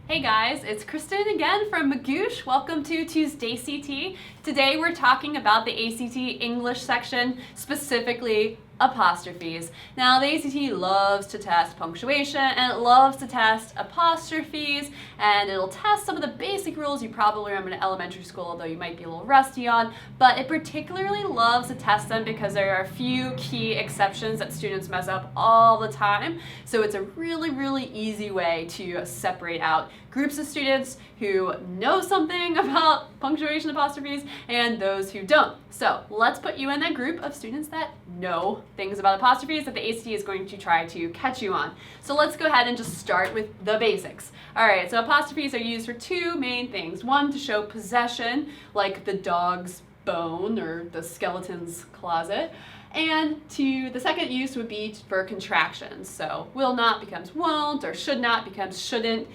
Hey guys, it's Kristen again from Magoosh. Welcome to Tuesday CT. Today we're talking about the ACT English section, specifically apostrophes. Now the ACT loves to test punctuation and it loves to test apostrophes, and it'll test some of the basic rules you probably remember in elementary school, although you might be a little rusty on, but it particularly loves to test them because there are a few key exceptions that students mess up all the time. So it's a really easy way to separate out groups of students who know something about punctuation apostrophes and those who don't. So let's put you in that group of students that know things about apostrophes that the ACT is going to try to catch you on. So let's go ahead and just start with the basics. Alright, so apostrophes are used for two main things. One, to show possession, like the dog's bone or the skeleton's closet. And the second use would be for contractions. So will not becomes won't, or should not becomes shouldn't.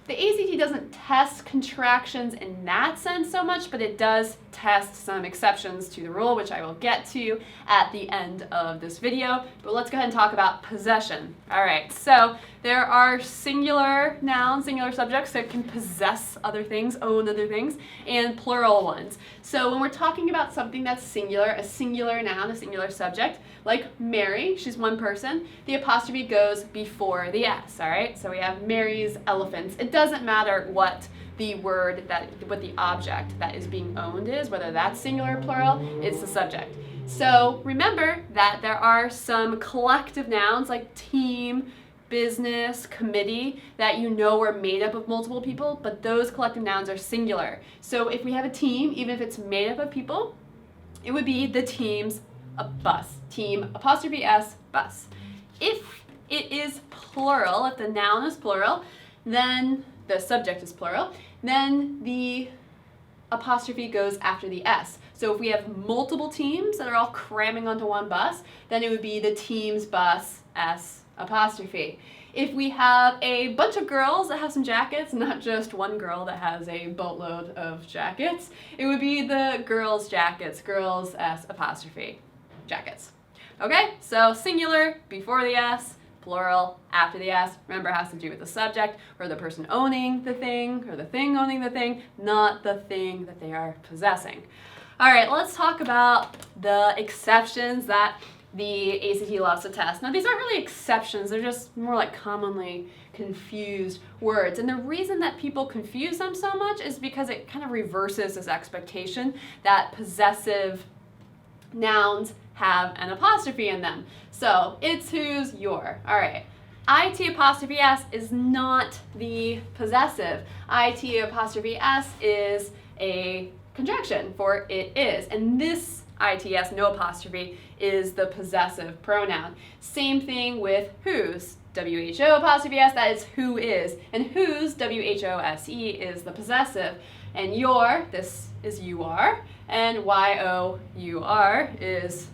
The ACT doesn't test contractions in that sense so much, but it does test some exceptions to the rule, which I will get to at the end of this video. But let's go ahead and talk about possession. All right, so there are singular nouns, singular subjects that can possess other things, own other things, and plural ones. So when we're talking about something that's singular, a singular noun, a singular subject, like Mary, she's one person, the apostrophe goes before the S, all right? So we have Mary's elephants. It doesn't matter what the word, what the object that is being owned is, whether that's singular or plural, it's the subject. So remember that there are some collective nouns like team, business, committee that you know are made up of multiple people, but those collective nouns are singular. So if we have a team, even if it's made up of people, it would be the team's a bus. Team apostrophe S bus. If it is plural, if the noun is plural, then the subject is plural, then the apostrophe goes after the S. So if we have multiple teams that are all cramming onto one bus, then it would be the team's bus S apostrophe. If we have a bunch of girls that have some jackets, not just one girl that has a boatload of jackets, it would be the girls' jackets, girls S apostrophe jackets. Okay, so singular before the S, plural after the S. Remember, it has to do with the subject or the person owning the thing or the thing owning the thing, not the thing that they are possessing. All right, let's talk about the exceptions that the ACT loves to test. Now, these aren't really exceptions, they're just more like commonly confused words. And the reason that people confuse them so much is because it kind of reverses this expectation that possessive nouns have an apostrophe in them. So it's whose, your. All right. IT apostrophe S is not the possessive. IT apostrophe S is a contraction for it is. And this ITS, no apostrophe, is the possessive pronoun. Same thing with whose. WHO apostrophe S, that is who is. And whose, WHOSE, is the possessive. And your, this is you are. And YOUR is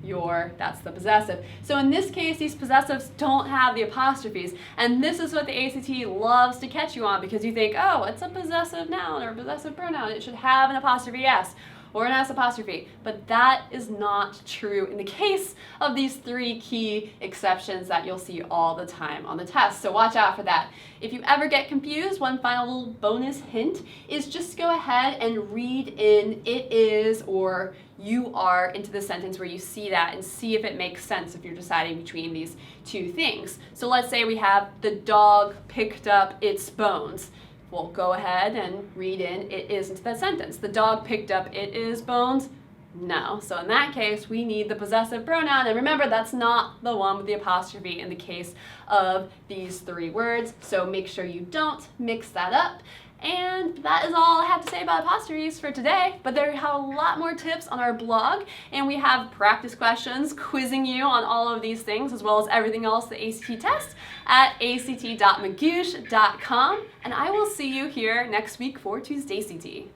your, that's the possessive. So in this case, these possessives don't have the apostrophes. And this is what the ACT loves to catch you on, because you think, oh, it's a possessive noun or a possessive pronoun. It should have an apostrophe S or an S apostrophe. But that is not true in the case of these three key exceptions that you'll see all the time on the test. So watch out for that. If you ever get confused, one final little bonus hint is just go ahead and read in it is or you are into the sentence where you see that and see if it makes sense if you're deciding between these two things. So let's say we have the dog picked up its bones. We'll go ahead and read in it is into that sentence. The dog picked up it is bones? No. So in that case, we need the possessive pronoun. And remember, that's not the one with the apostrophe in the case of these three words. So make sure you don't mix that up. And that is all I have to say about apostrophes for today, but there have a lot more tips on our blog, and we have practice questions quizzing you on all of these things, as well as everything else the ACT tests at act.magoosh.com, and I will see you here next week for Tuesday CT.